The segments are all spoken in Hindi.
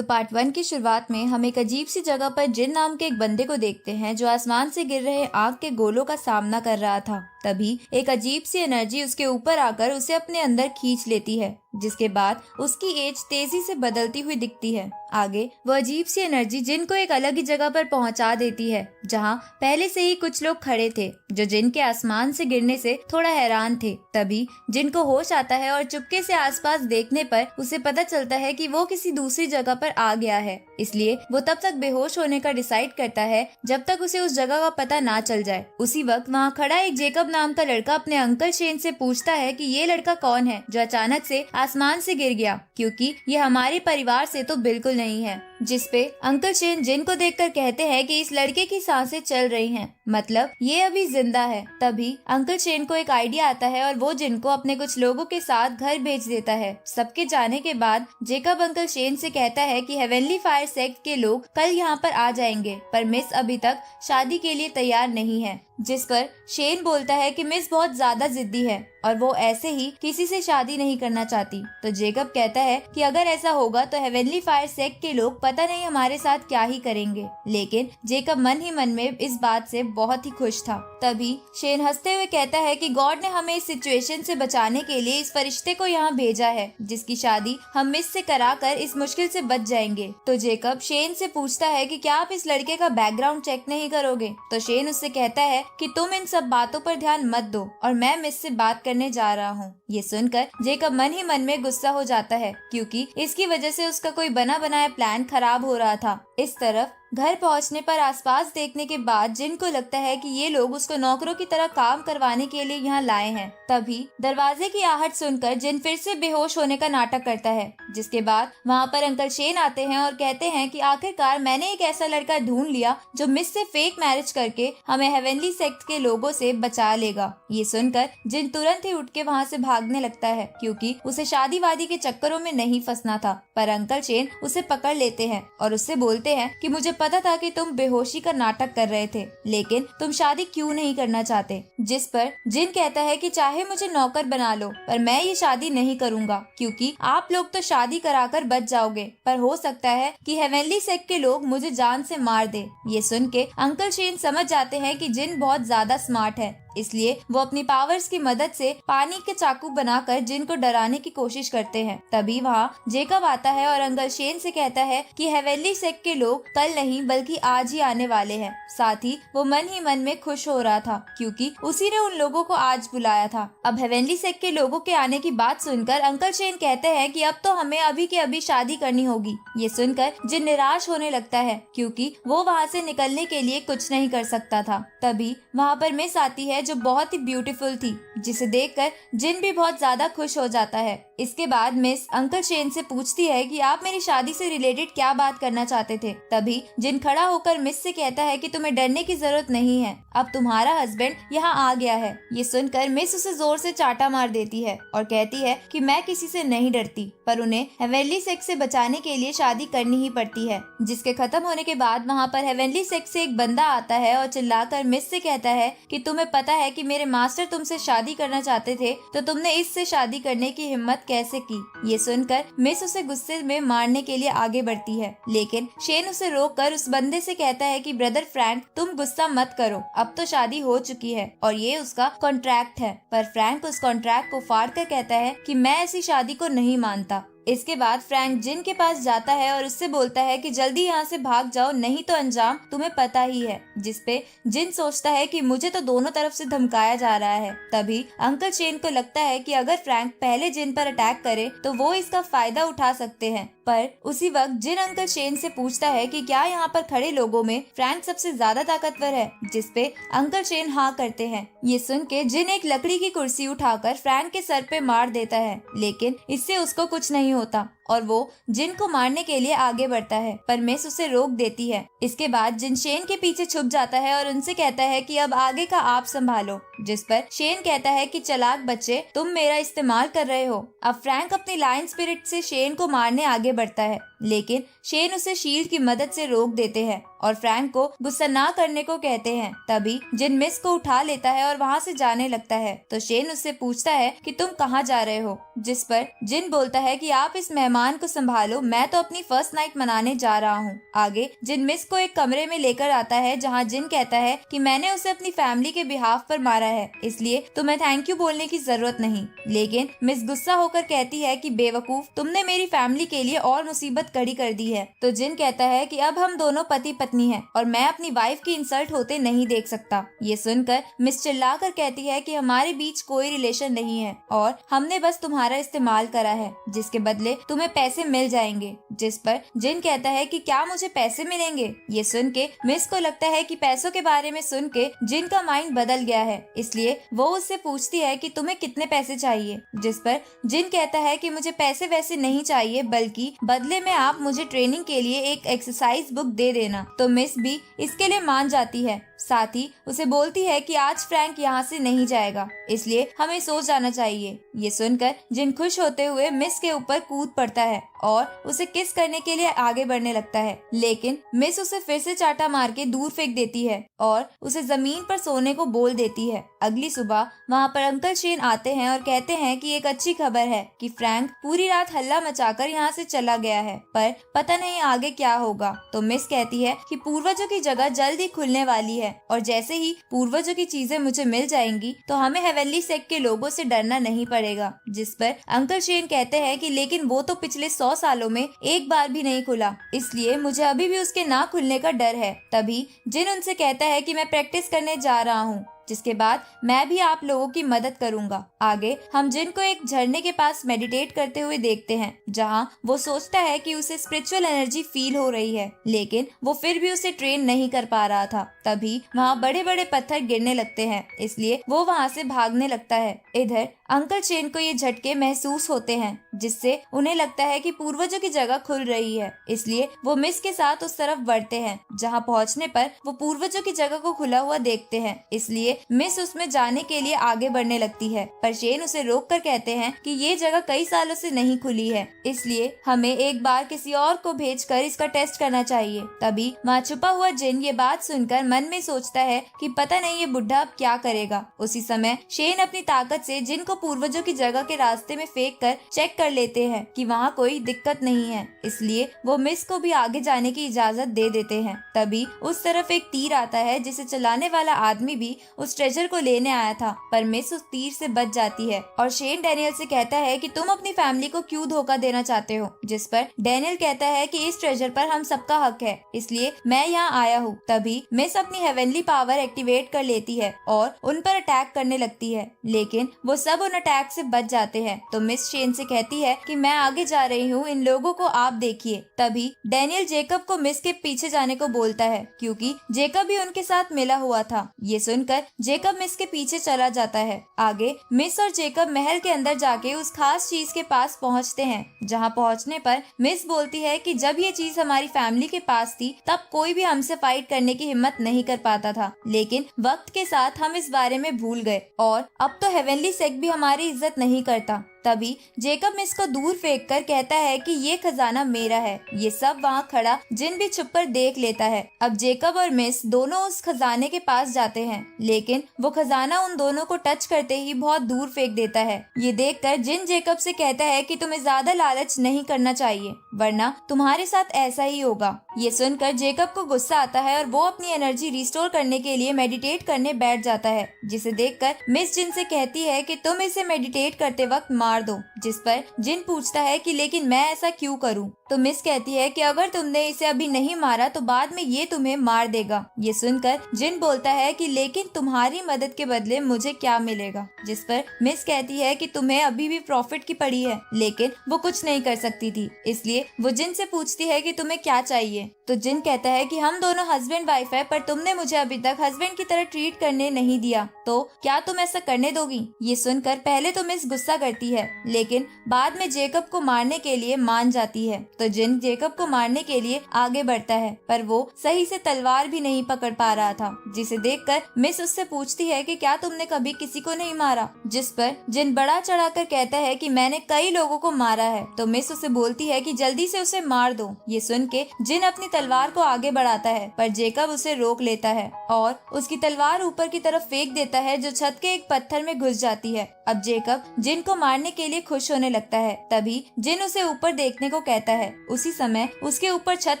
तो पार्ट 1 की शुरुआत में हम एक अजीब सी जगह पर जिन नाम के एक बंदे को देखते हैं जो आसमान से गिर रहे आग के गोलों का सामना कर रहा था। तभी एक अजीब सी एनर्जी उसके ऊपर आकर उसे अपने अंदर खींच लेती है, जिसके बाद उसकी एज तेजी से बदलती हुई दिखती है। आगे वो अजीब सी एनर्जी जिन को एक अलग ही जगह पर पहुंचा देती है, जहां पहले से ही कुछ लोग खड़े थे जो जिन के आसमान से गिरने से थोड़ा हैरान थे। तभी जिन को होश आता है और चुपके से आसपास देखने पर उसे पता चलता है कि वो किसी दूसरी जगह पर आ गया है, इसलिए वो तब तक बेहोश होने का डिसाइड करता है जब तक उसे उस जगह का पता ना चल जाए। उसी वक्त वहाँ खड़ा एक जेकब नाम का लड़का अपने अंकल शेन से पूछता है कि ये लड़का कौन है जो अचानक से आसमान से गिर गया, क्योंकि ये हमारे परिवार से तो बिल्कुल नहीं है। जिसपे अंकल शेन जिन को देखकर कहते हैं कि इस लड़के की सांसें चल रही हैं, मतलब ये अभी जिंदा है। तभी अंकल शेन को एक आइडिया आता है और वो जिन को अपने कुछ लोगों के साथ घर भेज देता है। सबके जाने के बाद जेकब अंकल शेन से कहता है कि हेवनली फायर सेक्ट के लोग कल यहाँ पर आ जाएंगे, पर मिस अभी तक शादी के लिए तैयार नहीं है। जिस पर शेन बोलता है कि मिस बहुत ज्यादा जिद्दी है और वो ऐसे ही किसी से शादी नहीं करना चाहती। तो जेकब कहता है कि अगर ऐसा होगा तो हेवनली फायर सेक्ट के लोग पता नहीं हमारे साथ क्या ही करेंगे। लेकिन जेकब मन ही मन में इस बात से बहुत ही खुश था। तभी शेन हंसते हुए कहता है कि गॉड ने हमें इस सिचुएशन से बचाने के लिए इस फरिश्ते को यहाँ भेजा है, जिसकी शादी हम मिस से कराकर इस मुश्किल से बच जाएंगे। तो जेकब शेन से पूछता है कि क्या आप इस लड़के का बैकग्राउंड चेक नहीं करोगे। तो शेन उससे कहता है कि तुम इन सब बातों पर ध्यान मत दो और मैं मिस से बात करने जा रहा हूँ। ये सुनकर जेकब मन ही मन में गुस्सा हो जाता है, क्योंकि इसकी वजह से उसका कोई बना बनाया प्लान खराब हो रहा था। इस तरफ घर पहुंचने पर आसपास देखने के बाद जिन को लगता है कि ये लोग उसको नौकरों की तरह काम करवाने के लिए यहाँ लाए हैं। तभी दरवाजे की आहट सुनकर जिन फिर से बेहोश होने का नाटक करता है, जिसके बाद वहाँ पर अंकल शेन आते हैं और कहते हैं कि आखिरकार मैंने एक ऐसा लड़का ढूंढ लिया जो मिस से फेक मैरिज करके हमें हेवनली सेक्ट के लोगों से बचा लेगा। ये सुनकर जिन तुरंत ही उठ के वहाँ से भागने लगता है, क्योंकि उसे शादी वादी के चक्करों में नहीं फंसना था। पर अंकल शेन उसे पकड़ लेते हैं और उससे बोलते हैं कि मुझे पता था कि तुम बेहोशी का नाटक कर रहे थे, लेकिन तुम शादी क्यों नहीं करना चाहते। जिस पर जिन कहता है कि चाहे मुझे नौकर बना लो, पर मैं ये शादी नहीं करूंगा, क्योंकि आप लोग तो शादी कराकर बच जाओगे, पर हो सकता है कि हेवनली सेक्ट के लोग मुझे जान से मार दे। ये सुन के अंकल शेन समझ जाते हैं कि जिन बहुत ज्यादा स्मार्ट है, इसलिए वो अपनी पावर्स की मदद से पानी के चाकू बनाकर जिन को डराने की कोशिश करते हैं। तभी वहाँ जेकब आता है और अंकल शेन से कहता है कि हेवनली सेक्ट के लोग कल नहीं बल्कि आज ही आने वाले हैं। साथ ही वो मन ही मन में खुश हो रहा था, क्योंकि उसी ने उन लोगों को आज बुलाया था। अब हेवनली सेक्ट के लोगों के आने की बात सुनकर अंकल शेन कहते हैं कि अब तो हमें अभी के अभी शादी करनी होगी। ये सुनकर जिन निराश होने लगता है, क्योंकि वो वहाँ से निकलने के लिए कुछ नहीं कर सकता था। तभी वहाँ पर मिस आती है जो बहुत ही ब्यूटीफुल थी, जिसे देखकर जिन भी बहुत ज्यादा खुश हो जाता है। इसके बाद मिस अंकल शेन से पूछती है कि आप मेरी शादी से रिलेटेड क्या बात करना चाहते थे। तभी जिन खड़ा होकर मिस से कहता है कि तुम्हें डरने की जरूरत नहीं है, अब तुम्हारा हस्बैंड यहाँ आ गया है। ये सुनकर मिस उसे जोर से चाटा मार देती है और कहती है कि मैं किसी से नहीं डरती, पर उन्हें हेवनली सेक्ट से बचाने के लिए शादी करनी ही पड़ती है। जिसके खत्म होने के बाद वहाँ पर हेवनली सेक्ट से एक बंदा आता है और चिल्लाकर मिस से कहता है कि तुम्हें पता है कि मेरे मास्टर तुमसे शादी करना चाहते थे, तो तुमने इससे शादी करने की हिम्मत कैसे की। ये सुनकर मिस उसे गुस्से में मारने के लिए आगे बढ़ती है, लेकिन शेन उसे रोककर उस बंदे से कहता है कि ब्रदर फ्रैंक तुम गुस्सा मत करो, अब तो शादी हो चुकी है और ये उसका कॉन्ट्रैक्ट है। पर फ्रैंक उस कॉन्ट्रैक्ट को फाड़ कर कहता है कि मैं ऐसी शादी को नहीं मानता। इसके बाद फ्रैंक जिन के पास जाता है और उससे बोलता है कि जल्दी यहाँ से भाग जाओ, नहीं तो अंजाम तुम्हें पता ही है। जिसपे जिन सोचता है कि मुझे तो दोनों तरफ से धमकाया जा रहा है। तभी अंकल शेन को लगता है कि अगर फ्रैंक पहले जिन पर अटैक करे तो वो इसका फायदा उठा सकते हैं। पर उसी वक्त जिन अंकल शेन से पूछता है कि क्या यहाँ पर खड़े लोगों में फ्रैंक सबसे ज्यादा ताकतवर है, जिसपे अंकल शेन हाँ करते हैं। ये सुन के जिन एक लकड़ी की कुर्सी उठाकर फ्रैंक के सर पे मार देता है, लेकिन इससे उसको कुछ नहीं होता और वो जिन को मारने के लिए आगे बढ़ता है, पर मिस उसे रोक देती है। इसके बाद जिन शेन के पीछे छुप जाता है और उनसे कहता है कि अब आगे का आप संभालो। जिस पर शेन कहता है कि चालाक बच्चे तुम मेरा इस्तेमाल कर रहे हो। अब फ्रैंक अपनी लायन स्पिरिट से शेन को मारने आगे बढ़ता है, लेकिन शेन उसे शील्ड की मदद से रोक देते हैं और फ्रैंक को गुस्सा ना करने को कहते हैं। तभी जिन मिस को उठा लेता है और वहाँ से जाने लगता है। तो शेन उससे पूछता है कि तुम कहाँ जा रहे हो, जिस पर जिन बोलता है कि आप इस मेहमान सामान को संभालो, मैं तो अपनी फर्स्ट नाइट मनाने जा रहा हूँ। आगे जिन मिस को एक कमरे में लेकर आता है जहाँ जिन कहता है कि मैंने उसे अपनी फैमिली के बिहाफ पर मारा है, इसलिए तुम्हें थैंक यू बोलने की जरूरत नहीं। लेकिन मिस गुस्सा होकर कहती है कि बेवकूफ, तुमने मेरी फैमिली के लिए और मुसीबत खड़ी कर दी है। तो जिन कहता है कि अब हम दोनों पति पत्नी हैं और मैं अपनी वाइफ की इंसल्ट होते नहीं देख सकता। ये सुनकर मिस चिल्लाकर कहती है कि हमारे बीच कोई रिलेशन नहीं है और हमने बस तुम्हारा इस्तेमाल करा है, जिसके बदले तुम्हें पैसे मिल जाएंगे। जिस पर जिन कहता है कि क्या मुझे पैसे मिलेंगे? ये सुन के मिस को लगता है कि पैसों के बारे में सुन के जिन का माइंड बदल गया है, इसलिए वो उससे पूछती है कि तुम्हें कितने पैसे चाहिए। जिस पर जिन कहता है कि मुझे पैसे वैसे नहीं चाहिए, बल्कि बदले में आप मुझे ट्रेनिंग के लिए एक एक्सरसाइज बुक दे देना। तो मिस भी इसके लिए मान जाती है। साथ ही उसे बोलती है कि आज फ्रैंक यहाँ से नहीं जाएगा, इसलिए हमें सो जाना चाहिए। ये सुनकर जिन खुश होते हुए मिस के ऊपर कूद पड़ता है और उसे किस करने के लिए आगे बढ़ने लगता है, लेकिन मिस उसे फिर से चाटा मार के दूर फेंक देती है और उसे जमीन पर सोने को बोल देती है। अगली सुबह वहाँ पर अंकल शेन आते हैं और कहते हैं कि एक अच्छी खबर है कि फ्रैंक पूरी रात हल्ला मचाकर यहाँ से चला गया है, पर पता नहीं आगे क्या होगा। तो मिस कहती है कि पूर्वजों की जगह जल्द ही खुलने वाली है और जैसे ही पूर्वजों की चीजें मुझे मिल जाएंगी तो हमें हेवनली सेक्ट के लोगों से डरना नहीं पड़ेगा। जिस पर अंकल शेन कहते हैं कि लेकिन वो तो पिछले 100 सालों में एक बार भी नहीं खुला, इसलिए मुझे अभी भी उसके ना खुलने का डर है। तभी जिन उनसे कहता है कि मैं प्रैक्टिस करने जा रहा हूँ, जिसके बाद मैं भी आप लोगों की मदद करूंगा। आगे हम जिन को एक झरने के पास मेडिटेट करते हुए देखते हैं, जहां वो सोचता है कि उसे स्पिरिचुअल एनर्जी फील हो रही है, लेकिन वो फिर भी उसे ट्रेन नहीं कर पा रहा था। तभी वहां बड़े बड़े पत्थर गिरने लगते हैं, इसलिए वो वहां से भागने लगता है। इधर अंकल शेन को ये झटके महसूस होते हैं, जिससे उन्हें लगता है कि पूर्वजों की जगह खुल रही है, इसलिए वो मिस के साथ उस तरफ बढ़ते हैं। जहाँ पहुँचने पर वो पूर्वजों की जगह को खुला हुआ देखते हैं, इसलिए मिस उसमें जाने के लिए आगे बढ़ने लगती है, पर शेन उसे रोककर कहते हैं कि ये जगह कई सालों से नहीं खुली है, इसलिए हमें एक बार किसी और को भेजकर इसका टेस्ट करना चाहिए। तभी वहाँ छुपा हुआ जिन ये बात सुनकर मन में सोचता है कि पता नहीं ये बुढ़ा अब क्या करेगा। उसी समय शेन अपनी ताकत से जिन को पूर्वजों की जगह के रास्ते में फेंक कर चेक कर लेते हैं कि वहाँ कोई दिक्कत नहीं है, इसलिए वो मिस को भी आगे जाने की इजाजत दे देते हैं। तभी उस तरफ एक तीर आता है, जिसे चलाने वाला आदमी भी उस ट्रेजर को लेने आया था, पर मिस उस तीर से बच जाती है और शेन डैनियल से कहता है कि तुम अपनी फैमिली को क्यों धोखा देना चाहते हो। जिस पर डैनियल कहता है कि इस ट्रेजर पर हम सबका हक है, इसलिए मैं यहाँ आया हूँ। तभी मिस अपनी हेवनली पावर एक्टिवेट कर लेती है और उन पर अटैक करने लगती है, लेकिन वो सब उन अटैक से बच जाते हैं। तो मिस शेन से कहती है कि मैं आगे जा रही हूँ, इन लोगों को आप देखिए। तभी डैनियल जेकब को मिस के पीछे जाने को बोलता है, क्योंकि जेकब भी उनके साथ मिला हुआ था। ये सुनकर जेकब मिस के पीछे चला जाता है। आगे मिस और जेकब महल के अंदर जाके उस खास चीज के पास पहुंचते हैं। जहां पहुंचने पर मिस बोलती है कि जब ये चीज हमारी फैमिली के पास थी तब कोई भी हमसे फाइट करने की हिम्मत नहीं कर पाता था, लेकिन वक्त के साथ हम इस बारे में भूल गए और अब तो हेवनली सेक्ट भी हमारी इज्जत नहीं करता। तभी जेकब मिस को दूर फेंक कर कहता है कि ये खजाना मेरा है। ये सब वहाँ खड़ा जिन भी छुपकर देख लेता है। अब जेकब और मिस दोनों उस खजाने के पास जाते हैं, लेकिन वो खजाना उन दोनों को टच करते ही बहुत दूर फेंक देता है। ये देखकर जिन जेकब से कहता है कि तुम्हें ज्यादा लालच नहीं करना चाहिए, वरना तुम्हारे साथ ऐसा ही होगा। ये सुनकर जेकब को गुस्सा आता है और वो अपनी एनर्जी रिस्टोर करने के लिए मेडिटेट करने बैठ जाता है, जिसे देखकर मिस जिन से कहती है कि तुम इसे मेडिटेट करते वक्त मार दो। जिस पर जिन पूछता है कि लेकिन मैं ऐसा क्यों करूं? तो मिस कहती है कि अगर तुमने इसे अभी नहीं मारा तो बाद में ये तुम्हें मार देगा। ये सुनकर जिन बोलता है कि लेकिन तुम्हारी मदद के बदले मुझे क्या मिलेगा? जिस पर मिस कहती है कि तुम्हें अभी भी प्रॉफिट की पड़ी है, लेकिन वो कुछ नहीं कर सकती थी, इसलिए वो जिन से पूछती है कि तुम्हें क्या चाहिए। तो जिन कहता है कि हम दोनों हस्बैंड वाइफ है, पर तुमने मुझे अभी तक हस्बैंड की तरह ट्रीट करने नहीं दिया, तो क्या तुम ऐसा करने दोगी? ये सुनकर पहले तो मिस गुस्सा करती है, लेकिन बाद में जेकब को मारने के लिए मान जाती है। तो जिन जेकब को मारने के लिए आगे बढ़ता है, पर वो सही से तलवार भी नहीं पकड़ पा रहा था, जिसे देखकर मिस उससे पूछती है कि क्या तुमने कभी किसी को नहीं मारा, जिस पर जिन बड़ा चढ़ाकर कहता है कि मैंने कई लोगों को मारा है। तो मिस उसे बोलती है कि जल्दी से उसे मार दो। ये सुन के जिन अपनी तलवार को आगे बढ़ाता है, पर जेकब उसे रोक लेता है और उसकी तलवार ऊपर की तरफ फेंक देता है, जो छत के एक पत्थर में घुस जाती है। अब जेकब जिन को मारने के लिए खुश होने लगता है, तभी जिन उसे ऊपर देखने को कहता है। उसी समय उसके ऊपर छत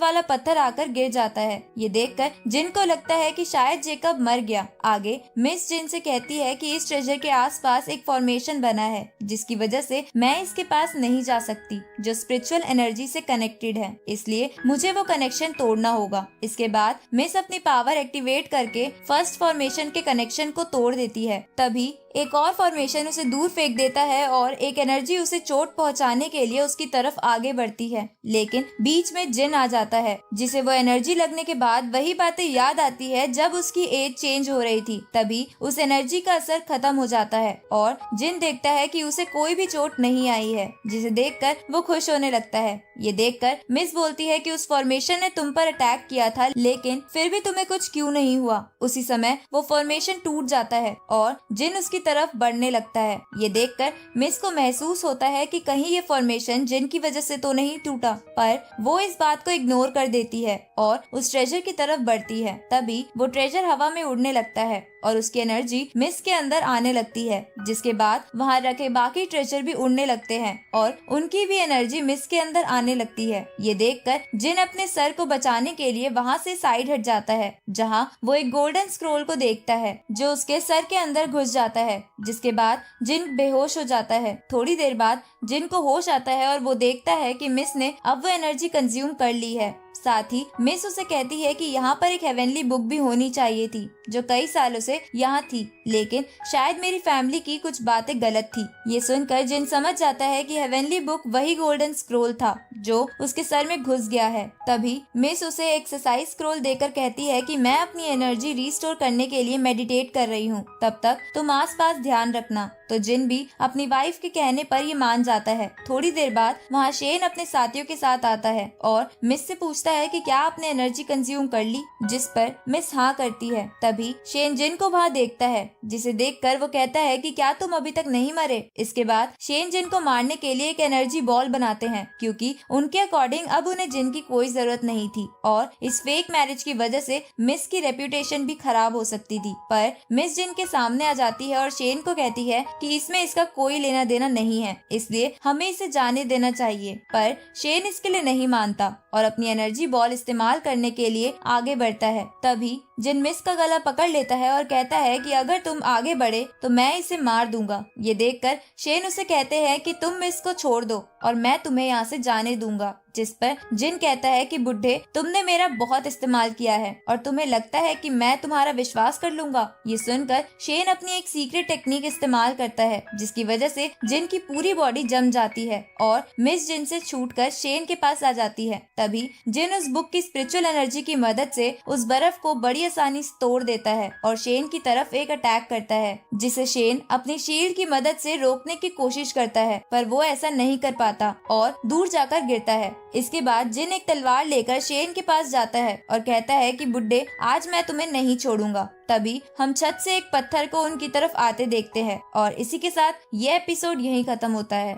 वाला पत्थर आकर गिर जाता है। ये देखकर जिन को लगता है कि शायद जेकब मर गया। आगे मिस जिन से कहती है कि इस ट्रेजर के आसपास एक फॉर्मेशन बना है, जिसकी वजह से मैं इसके पास नहीं जा सकती, जो स्पिरिचुअल एनर्जी से कनेक्टेड है, इसलिए मुझे वो कनेक्शन तोड़ना होगा। इसके बाद मिस अपनी पावर एक्टिवेट करके फर्स्ट फॉर्मेशन के कनेक्शन को तोड़ देती है। तभी एक और फॉर्मेशन उसे दूर फेंक देता है और एक एनर्जी उसे चोट पहुंचाने के लिए उसकी तरफ आगे बढ़ती है, लेकिन बीच में जिन आ जाता है, जिसे वो एनर्जी लगने के बाद वही बातें याद आती है जब उसकी एज चेंज हो रही थी। तभी उस एनर्जी का असर खत्म हो जाता है और जिन देखता है कि उसे कोई भी चोट नहीं आई है, जिसे देखकर वो खुश होने लगता है। ये देखकर मिस बोलती है कि उस फॉर्मेशन ने तुम पर अटैक किया था, लेकिन फिर भी तुम्हें कुछ क्यों नहीं हुआ। उसी समय वो फॉर्मेशन टूट जाता है और जिन उसकी तरफ बढ़ने लगता है। ये देखकर मिस को महसूस होता है कि कहीं ये फॉर्मेशन जिन की वजह से तो नहीं टूटा, पर वो इस बात को इग्नोर कर देती है और उस ट्रेजर की तरफ बढ़ती है। तभी वो ट्रेजर हवा में उड़ने लगता है और उसकी एनर्जी मिस के अंदर आने लगती है, जिसके बाद वहाँ रखे बाकी ट्रेजर भी उड़ने लगते हैं और उनकी भी एनर्जी मिस के अंदर आने लगती है। ये देखकर जिन अपने सर को बचाने के लिए वहाँ से साइड हट जाता है, जहाँ वो एक गोल्डन स्क्रोल को देखता है जो उसके सर के अंदर घुस जाता है, जिसके बाद जिन बेहोश हो जाता है। थोड़ी देर बाद जिन को होश आता है और वो देखता है कि मिस ने अब वो एनर्जी कंज्यूम कर ली है। साथ ही मिस उसे कहती है कि यहाँ पर एक हेवनली बुक भी होनी चाहिए थी, जो कई सालों से यहाँ थी, लेकिन शायद मेरी फैमिली की कुछ बातें गलत थी। ये सुनकर जिन समझ जाता है कि हेवनली बुक वही गोल्डन स्क्रोल था जो उसके सर में घुस गया है। तभी मिस उसे एक्सरसाइज स्क्रोल देकर कहती है कि मैं अपनी एनर्जी रिस्टोर करने के लिए मेडिटेट कर रही हूँ, तब तक तुम आसपास ध्यान रखना। तो जिन भी अपनी वाइफ के कहने पर ये मान जाता है। थोड़ी देर बाद वहाँ शेन अपने साथियों के साथ आता है और मिस से पूछता है कि क्या आपने एनर्जी कंज्यूम कर ली, जिस पर मिस हाँ करती है। तभी शेन जिन को वहाँ देखता है, जिसे देखकर वो कहता है कि क्या तुम अभी तक नहीं मरे। इसके बाद शेन जिन को मारने के लिए एक एनर्जी बॉल बनाते हैं, क्योंकि उनके अकॉर्डिंग अब उन्हें जिन की कोई जरूरत नहीं थी और इस फेक मैरिज की वजह से मिस की रेप्यूटेशन भी खराब हो सकती थी। पर मिस जिन के सामने आ जाती है और शेन को कहती है कि इसमें इसका कोई लेना देना नहीं है, इसलिए हमें इसे जाने देना चाहिए। पर शेन इसके लिए नहीं मानता और अपनी एनर्जी बॉल इस्तेमाल करने के लिए आगे बढ़ता है। तभी जिन मिस का गला पकड़ लेता है और कहता है कि अगर तुम आगे बढ़े तो मैं इसे मार दूंगा। ये देखकर शेन उसे कहते हैं कि तुम मिस को छोड़ दो और मैं तुम्हें यहाँ से जाने दूंगा, जिस पर जिन कहता है कि बुड्ढे, तुमने मेरा बहुत इस्तेमाल किया है और तुम्हें लगता है कि मैं तुम्हारा विश्वास कर लूंगा। ये सुनकर शेन अपनी एक सीक्रेट टेक्निक इस्तेमाल करता है, जिसकी वजह से जिन की पूरी बॉडी जम जाती है और मिस जिन से छूटकर शेन के पास आ जाती है। तभी जिन उस बुक की स्पिरिचुअल एनर्जी की मदद से उस बर्फ को बड़ी आसानी से तोड़ देता है और शेन की तरफ एक अटैक करता है, जिसे शेन अपनी शील्ड की मदद से रोकने की कोशिश करता है, पर वो ऐसा नहीं कर पाता और दूर जाकर गिरता है। इसके बाद जिन एक तलवार लेकर शेन के पास जाता है और कहता है कि बुड्ढे, आज मैं तुम्हें नहीं छोड़ूंगा। तभी हम छत से एक पत्थर को उनकी तरफ आते देखते हैं और इसी के साथ ये एपिसोड यहीं खत्म होता है।